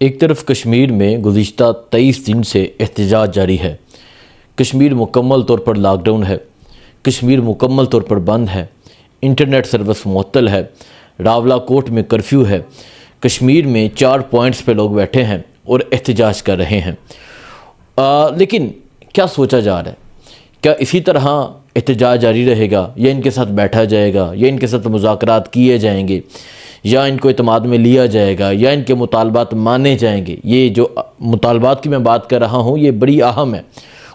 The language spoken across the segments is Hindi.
एक तरफ कश्मीर में गुज़िश्ता 23 दिन से एहतजाज जारी है। कश्मीर मुकम्मल तौर पर लॉकडाउन है। कश्मीर मुकम्मल तौर पर बंद है। इंटरनेट सर्विस मुअत्तल है। रावला कोट में कर्फ्यू है। कश्मीर में 4 पॉइंट्स पे लोग बैठे हैं और एहतजाज कर रहे हैं। लेकिन क्या सोचा जा रहा है? क्या इसी तरह एहतजाज जारी रहेगा या इनके साथ बैठा जाएगा या इनके साथ मुज़ाकरात किए जाएंगे या इनको इत्माद में लिया जाएगा या इनके मुतालबात माने जाएंगे? ये जो मुतालबात की मैं बात कर रहा हूँ ये बड़ी अहम है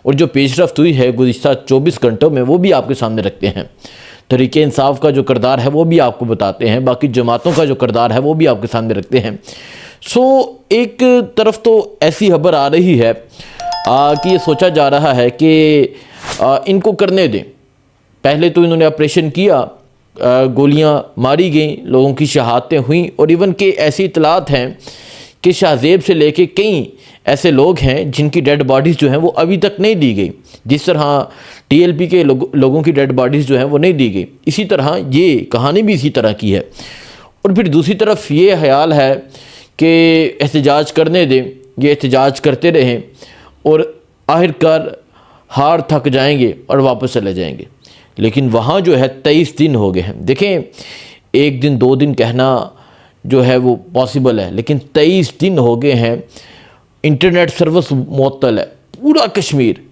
और जो पेशरफ्त हुई है गुज़िश्ता 24 घंटों में वो भी आपके सामने रखते हैं। तहरीक इंसाफ का जो किरदार है वो भी आपको बताते हैं, बाकी जमातों का जो किरदार है वो भी आपके सामने रखते हैं। एक तरफ तो ऐसी खबर आ रही है कि ये सोचा जा रहा है कि इनको करने दें। पहले तो इन्होंने ऑपरेशन किया, गोलियां मारी गई, लोगों की शहादतें हुई और इवन के ऐसी इतलात हैं कि शाहजेब से लेके कई ऐसे लोग हैं जिनकी डेड बॉडीज़ जो हैं वो अभी तक नहीं दी गई। जिस तरह टीएलपी के लोगों की डेड बॉडीज़ जो हैं वो नहीं दी गई, इसी तरह ये कहानी भी इसी तरह की है। और फिर दूसरी तरफ ये ख्याल है कि एहतजाज करने दें, ये एहतजाज करते रहें और आखिरकार हार थक जाएंगे और वापस चले जाएंगे। लेकिन वहाँ जो है 23 दिन हो गए हैं। देखें, 1 दिन 2 दिन कहना जो है वो पॉसिबल है, लेकिन 23 दिन हो गए हैं। इंटरनेट सर्विस मुअत्तल है पूरा कश्मीर।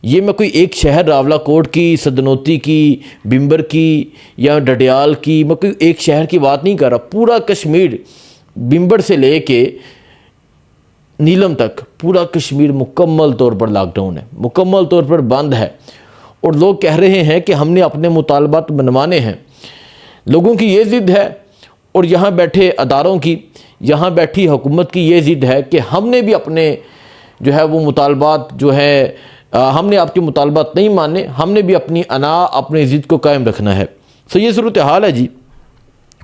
ये मैं कोई एक शहर रावला कोट की, सदनोती की, बिम्बर की या डडियाल की, मैं कोई एक शहर की बात नहीं कर रहा। पूरा कश्मीर बिम्बर से ले के नीलम तक पूरा कश्मीर मुकम्मल तौर पर लॉकडाउन है, मुकम्मल तौर पर बंद है। और लोग कह रहे हैं कि हमने अपने मुतालबात मनवाने हैं। लोगों की ये ज़िद है और यहाँ बैठे अदारों की, यहाँ बैठी हुकूमत की ये ज़िद है कि हमने भी अपने जो है वो मुतालबात जो है हमने आपके मुतालबात नहीं माने, हमने भी अपनी अपनी ज़िद को कायम रखना है। सो ये सूरत हाल है जी।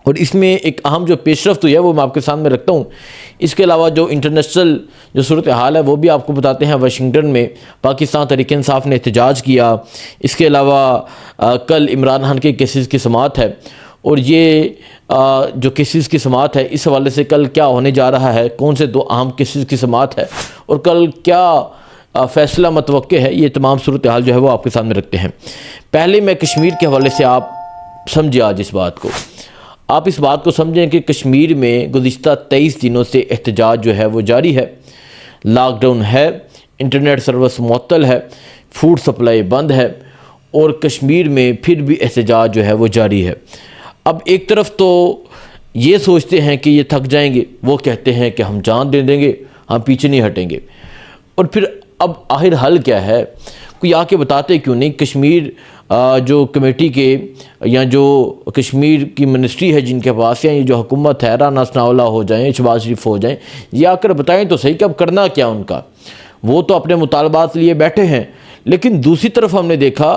और इसमें एक अहम जो पेशरफ्त हुई है वो मैं आपके सामने रखता हूँ। इसके अलावा जो इंटरनेशनल जो सूरत हाल है वो भी आपको बताते हैं। वाशिंगटन में पाकिस्तान तहरीक इंसाफ ने एहतजाज किया। इसके अलावा कल इमरान खान के केसेस की समाअत है और ये जो केसेस की समाअत है इस हवाले से कल क्या होने जा रहा है, कौन से 2 अहम केसेस की समाअत है और कल क्या फ़ैसला मतवक्के है, ये तमाम सूरत हाल जो है वो आपके सामने रखते हैं। पहले मैं कश्मीर के हवाले से आप समझिए आज इस बात को, आप इस बात को समझें कि कश्मीर में गुज़िश्ता 23 दिनों से एहतजाज जो है वो जारी है। लॉकडाउन है, इंटरनेट सर्विस मुअत्तल है, फूड सप्लाई बंद है और कश्मीर में फिर भी एहतजाज जो है वो जारी है। अब एक तरफ तो ये सोचते हैं कि ये थक जाएंगे, वो कहते हैं कि हम जान दे देंगे, हम पीछे नहीं हटेंगे। और फिर अब आखिर हल क्या है? कोई आके बताते क्यों नहीं? कश्मीर जो कमेटी के या जो कश्मीर की मिनिस्ट्री है जिनके पास, या ये जो हुकूमत है, राना सनाउल्ला हो जाएं, शहबाज शरीफ हो जाएं, ये आकर बताएं तो सही कि अब करना क्या उनका। वो तो अपने मुतालबात लिए बैठे हैं। लेकिन दूसरी तरफ हमने देखा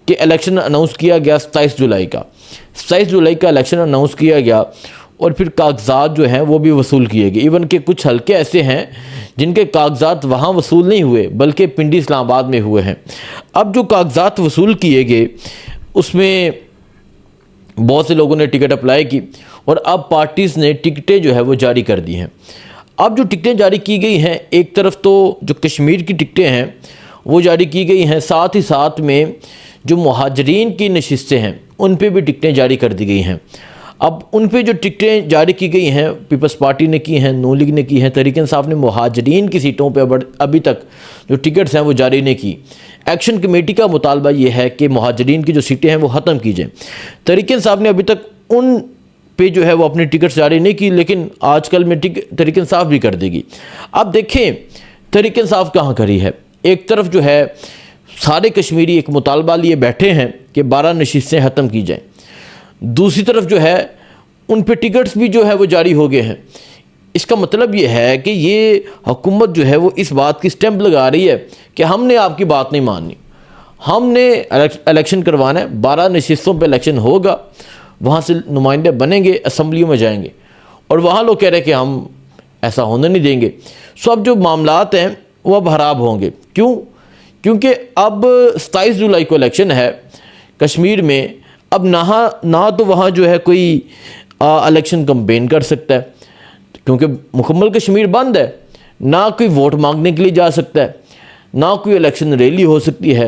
कि इलेक्शन अनाउंस किया गया 27 जुलाई का। 27 जुलाई का इलेक्शन अनाउंस किया गया और फिर कागजात जो हैं वो भी वसूल किए गए। इवन के कुछ हल्के ऐसे हैं जिनके कागजात वहाँ वसूल नहीं हुए बल्कि पिंडी इस्लामाबाद में हुए हैं। अब जो कागजात वसूल किए गए उसमें बहुत से लोगों ने टिकट अप्लाई की और अब पार्टीज़ ने टिकटें जो है वो जारी कर दी हैं। अब जो टिकटें जारी की गई हैं, एक तरफ तो जो कश्मीर की टिकटें हैं वो जारी की गई हैं, साथ ही साथ में जो मुहाजिरीन की नशिस्तें हैं उन पे भी टिकटें जारी कर दी गई हैं। अब उन पे जो टिकटें जारी की गई हैं, पीपल्स पार्टी ने की हैं, नून लीग ने की हैं, तहरीक इंसाफ ने मुहाजिरीन की सीटों पे अभी तक जो टिकट्स हैं वो जारी नहीं की। एक्शन कमेटी का मुतालबा ये है कि मुहाजिरीन की जो सीटें हैं वो ख़त्म की जाएँ। तहरीक इंसाफ ने अभी तक उन पे जो है वो अपनी टिकट्स जारी नहीं की, लेकिन आजकल में तहरीक इंसाफ भी कर देगी। अब देखें तहरीक इंसाफ कहाँ खड़ी है। एक तरफ जो है सारे कश्मीरी एक मुतालबा लिए बैठे हैं कि 12 नशिस्तें ख़त्म की जाएँ। दूसरी तरफ जो है उन पे टिकट्स भी जो है वो जारी हो गए हैं। इसका मतलब ये है कि ये हुकूमत जो है वो इस बात की स्टैंप लगा रही है कि हमने आपकी बात नहीं माननी, हमने इलेक्शन करवाना है। 12 नशिस्तों पे इलेक्शन होगा, वहाँ से नुमाइंदे बनेंगे, असम्बलियों में जाएंगे और वहाँ लोग कह रहे हैं कि हम ऐसा होने नहीं देंगे। सो अब जो मामलात हैं वो अब ख़राब होंगे। क्यों? क्योंकि अब 27 जुलाई को इलेक्शन है कश्मीर में। अब ना तो वहाँ जो है कोई इलेक्शन कैंपेन कर सकता है, क्योंकि मुकम्मल कश्मीर बंद है, ना कोई वोट मांगने के लिए जा सकता है, ना कोई इलेक्शन रैली हो सकती है,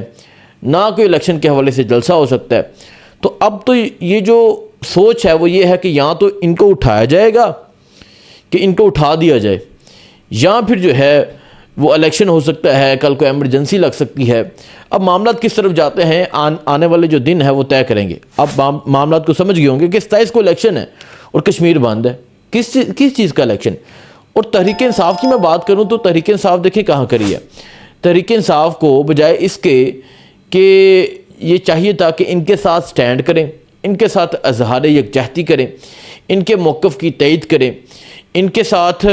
ना कोई इलेक्शन के हवाले से जलसा हो सकता है। तो अब तो ये जो सोच है वो ये है कि या तो इनको उठाया जाएगा कि इनको उठा दिया जाए, या फिर जो है वो इलेक्शन हो सकता है, कल को एमरजेंसी लग सकती है। अब मामला किस तरफ जाते हैं आने वाले जो दिन है वो तय करेंगे। अब मामला को समझ गए होंगे कि 27 को इलेक्शन है और कश्मीर बंद है। किस चीज़ का इलेक्शन? और तहरीक इंसाफ की मैं बात करूं तो तहरीक इंसाफ देखिए कहाँ करी है। तहरीक इंसाफ को बजाय इसके कि ये चाहिए था कि इनके साथ स्टैंड करें, इनके साथ अजहार यकजहती करें, इनके मौक़िफ़ की तईद करें, इनके साथ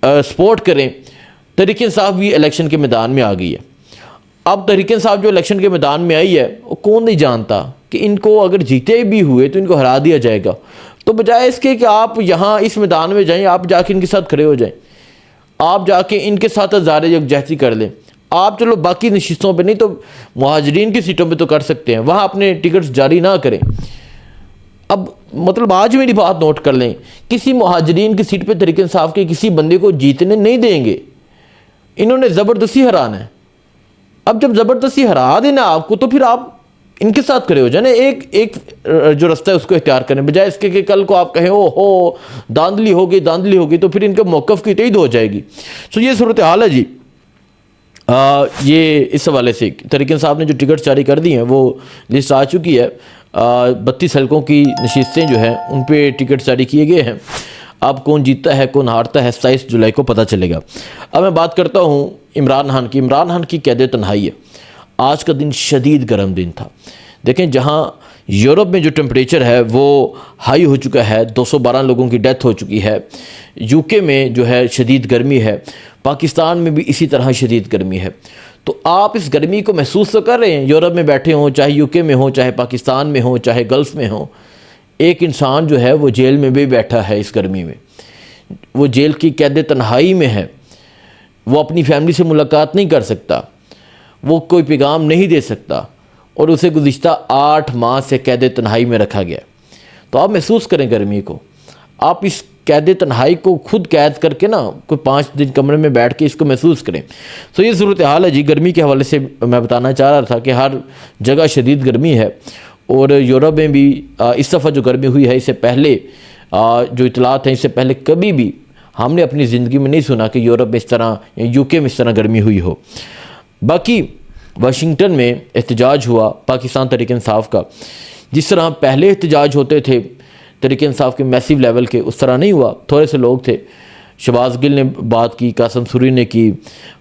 सपोर्ट करें। तहरीक इंसाफ भी इलेक्शन के मैदान में आ गई है। अब तहरीक इंसाफ जो इलेक्शन के मैदान में आई है वो कौन नहीं जानता कि इनको अगर जीते भी हुए तो इनको हरा दिया जाएगा। तो बजाय इसके कि आप यहाँ इस मैदान में जाएं, आप जाके इनके साथ खड़े हो जाएं, आप जाके इनके साथ अज़हार यकजहती कर लें। आप चलो बाकी नशिस्तों पे नहीं तो मुहाजिरीन की सीटों पे तो कर सकते हैं, वहाँ अपने टिकट्स जारी ना करें। अब मतलब आज मेरी बात नोट कर लें, किसी मुहाजिरीन की सीट पे तहरीक इंसाफ के किसी बंदे को जीतने नहीं देंगे, इन्होंने ज़बरदस्ती हराना है। अब जब ज़बरदस्ती हरा देना आपको तो फिर आप इनके साथ खड़े हो जाए, एक जो रास्ता है उसको इख्तियार करें, बजाय इसके कि कल को आप कहें ओ हो धांधली हो गई तो फिर इनके मौक़िफ़ की तईद हो जाएगी। तो ये सूरत हाल है जी। ये इस हवाले से तहरीक इंसाफ ने जो टिकट जारी कर दी हैं वो लिस्ट आ चुकी है। 32 हल्कों की नशिस्तें जो हैं उन पर टिकट जारी किए गए हैं। अब कौन जीतता है कौन हारता है 27 जुलाई को पता चलेगा। अब मैं बात करता हूँ इमरान खान की। इमरान खान की कैद तन्हाई है। आज का दिन शदीद गर्म दिन था। देखें जहाँ यूरोप में जो टेम्परेचर है वो हाई हो चुका है, 212 लोगों की डेथ हो चुकी है। यूके में जो है शदीद गर्मी है, पाकिस्तान में भी इसी तरह शदीद गर्मी है। तो आप इस गर्मी को महसूस तो कर रहे हैं, यूरोप में बैठे हों, चाहे यूके में हो, चाहे पाकिस्तान में हो, चाहे गल्फ़ में हो। एक इंसान जो है वो जेल में भी बैठा है इस गर्मी में, वो जेल की कैद तन्हाई में है, वो अपनी फैमिली से मुलाकात नहीं कर सकता, वो कोई पैगाम नहीं दे सकता और उसे गुज़िश्ता 8 माह से कैद तन्हाई में रखा गया। तो आप महसूस करें गर्मी को, आप इस कैद तन्हाई को खुद कैद करके ना कोई 5 दिन कमरे में बैठ के इसको महसूस करें। तो ये सूरत हाल है जी। गर्मी के हवाले से मैं बताना चाह रहा था कि हर जगह शदीद गर्मी है और यूरोप में भी इस दफ़ा जो गर्मी हुई है, इससे पहले जो इतलात हैं, इससे पहले कभी भी हमने अपनी ज़िंदगी में नहीं सुना कि यूरोप में इस तरह या यूके में इस तरह गर्मी हुई हो। बाकी वाशिंगटन में एहतजाज हुआ पाकिस्तान तहरीक इंसाफ का। जिस तरह पहले एहतजाज होते थे तहरीक इंसाफ के मैसिव लेवल के, उस तरह नहीं हुआ। थोड़े से लोग थे, शहबाज गिल ने बात की, कासम सूरी ने की,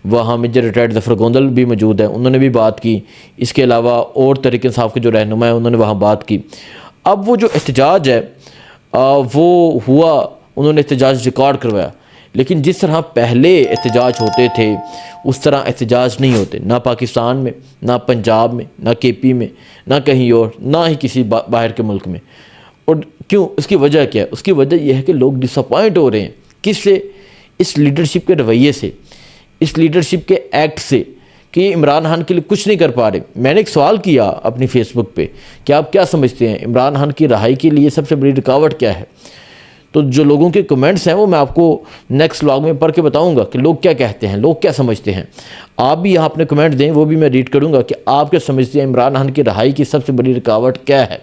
वहाँ मेजर रिटायर्ड ज़फ़र गोंदल भी मौजूद हैं, उन्होंने भी बात की। इसके अलावा और तहरीक इंसाफ के जो रहनुमा हैं उन्होंने वहाँ बात की। अब वो जो एहतजाज है वो हुआ, उन्होंने एहतजाज रिकॉर्ड करवाया, लेकिन जिस तरह पहले एहतजाज होते थे उस तरह एहतजाज नहीं होते, ना पाकिस्तान में, ना पंजाब में, ना केपी में, ना कहीं और, ना ही किसी बाहर के मुल्क में। और क्यों? उसकी वजह क्या है? उसकी वजह यह है कि लोग डिसअपॉइंट हो रहे हैं। किससे? इस लीडरशिप के रवैये से, इस लीडरशिप के एक्ट से कि ये इमरान खान के लिए कुछ नहीं कर पा रहे। मैंने एक सवाल किया अपनी फेसबुक पे कि आप क्या समझते हैं इमरान खान की रहाई के लिए सबसे बड़ी रुकावट क्या है? तो जो लोगों के कमेंट्स हैं वो मैं आपको नेक्स्ट व्लॉग में पढ़ के बताऊंगा कि लोग क्या कहते हैं, लोग क्या समझते हैं। आप भी यहाँ अपने कमेंट दें, वो भी मैं रीड करूँगा कि आप क्या समझते हैं इमरान खान की रहाई की सबसे बड़ी रुकावट क्या है?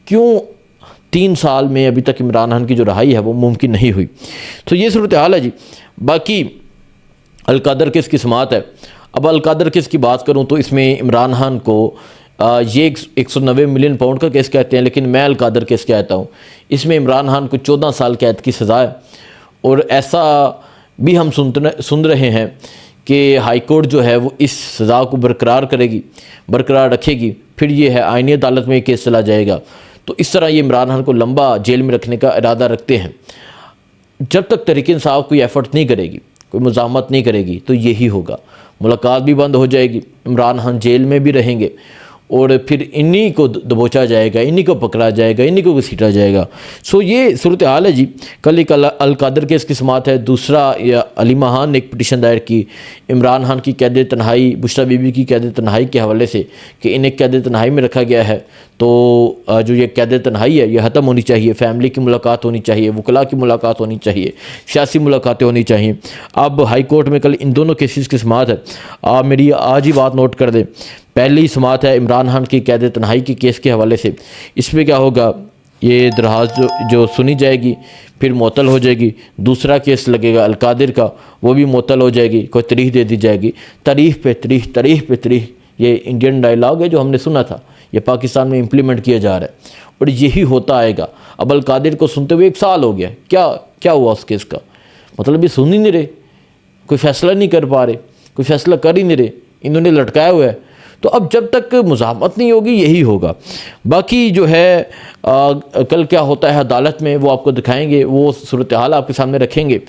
क्यों 3 साल में अभी तक इमरान खान की जो रहाई है वो मुमकिन नहीं हुई? तो ये सूरत हाल है जी। बाकी अलकादर केस की समाअत है। अब अलकादर केस की बात करूँ तो इसमें इमरान खान को ये 190 मिलियन पाउंड का केस कहते हैं, लेकिन मैं अलकादर केस कहता हूँ। इसमें इमरान खान को 14 साल कैद की सज़ा है। और ऐसा भी हम सुन रहे हैं कि हाई कोर्ट जो है वो इस सज़ा को बरकरार रखेगी। फिर ये है आईनी अदालत में ये केस चला जाएगा। तो इस तरह ये इमरान खान को लंबा जेल में रखने का इरादा रखते हैं। जब तक तहरीक इंसाफ कोई एफर्ट नहीं करेगी, कोई मुज़ाहमत नहीं करेगी, तो यही होगा। मुलाकात भी बंद हो जाएगी, इमरान खान जेल में भी रहेंगे और फिर इन्हीं को दबोचा जाएगा, इन्हीं को पकड़ा जाएगा, इन्हीं को घसीटा जाएगा। सो ये सूरत हाल है जी। कल एक अल-कादर केस की समाअत है। दूसरा अली महान ने एक पिटीशन दायर की इमरान खान की कैद तन्हाई, बुशरा बीबी की कैद तन्हाई के हवाले से कि इन्हें कैद तन्हाई में रखा गया है, तो जो ये कैद तन्हाई है ये ख़त्म होनी चाहिए, फैमिली की मुलाकात होनी चाहिए, वकला की मुलाकात होनी चाहिए, सियासी मुलाकातें होनी चाहिए। अब हाई कोर्ट में कल इन दोनों केसेस की समाअत है। आप मेरी आज ही बात नोट कर दें। पहली समाअत है इमरान खान की कैद तन्हाई के केस के हवाले से। इसमें क्या होगा, ये दरखास्त जो सुनी जाएगी फिर मुअत्तल हो जाएगी। दूसरा केस लगेगा अल-कादिर का, वो भी मुअत्तल हो जाएगी, कोई तारीख दे दी जाएगी। तारीख पे तारीख, तारीख पे तारीख, ये इंडियन डायलॉग है जो हमने सुना था, ये पाकिस्तान में इम्प्लीमेंट किया जा रहा है और यही होता आएगा। अब अल-कादिर को सुनते हुए 1 साल हो गया। क्या हुआ उस केस का? मतलब ये सुन ही नहीं रहे, कोई फ़ैसला नहीं कर पा रहे, कोई फ़ैसला कर ही नहीं रहे, इन्होंने लटकाया हुआ है। तो अब जब तक मुज़ाहमत नहीं होगी यही होगा। बाकी जो है कल क्या होता है अदालत में वो आपको दिखाएंगे, वो सूरत हाल आपके सामने रखेंगे।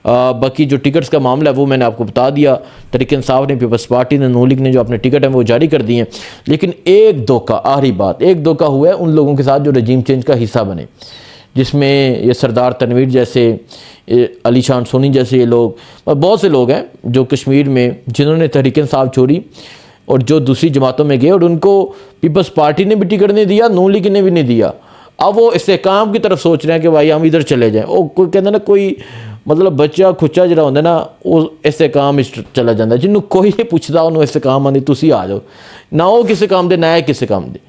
बाकी जो टिकट्स का मामला है वो मैंने आपको बता दिया। तहरीक इंसाफ ने, पीपल्स पार्टी ने, नून लीग ने जो अपने टिकट हैं वो जारी कर दिए हैं। लेकिन एक धोखा, आखिरी बात, एक धोखा हुआ है उन लोगों के साथ जो रजीम चेंज का हिस्सा बने, जिसमें ये सरदार तनवीर जैसे, अली शान सोनी जैसे ये लोग और बहुत से लोग हैं जो कश्मीर में जिन्होंने तहरीक इंसाफ छोड़ी और जो दूसरी जमातों में गए और उनको पीपल्स पार्टी ने भी टिकट नहीं दिया, नून लीग ने भी नहीं दिया। अब वो इस्तेकाम की तरफ सोच रहे हैं कि भाई हम इधर चले जाएं। वो कोई कहता ना, कोई मतलब बच्चा खुच्चा जरा होंगे ना, वो इस्तेकाम चला जाता, जिन्होंने कोई नहीं पूछता उन्होंने इस्तेकाम आती तुसी आ जाओ, ना वो किसी काम दे ना किसी काम दे।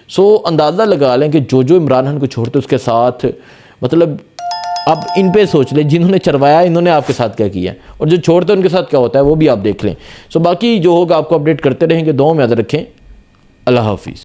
सो अंदाज़ा लगा लें कि जो इमरान खान को छोड़ते उसके साथ, मतलब अब इन पे सोच लें जिन्होंने चरवाया इन्होंने आपके साथ क्या किया और जो छोड़ते उनके साथ क्या होता है वो भी आप देख लें। सो बाकी जो होगा आपको अपडेट करते रहेंगे। दुआ में याद रखें। अल्लाह हाफिज़।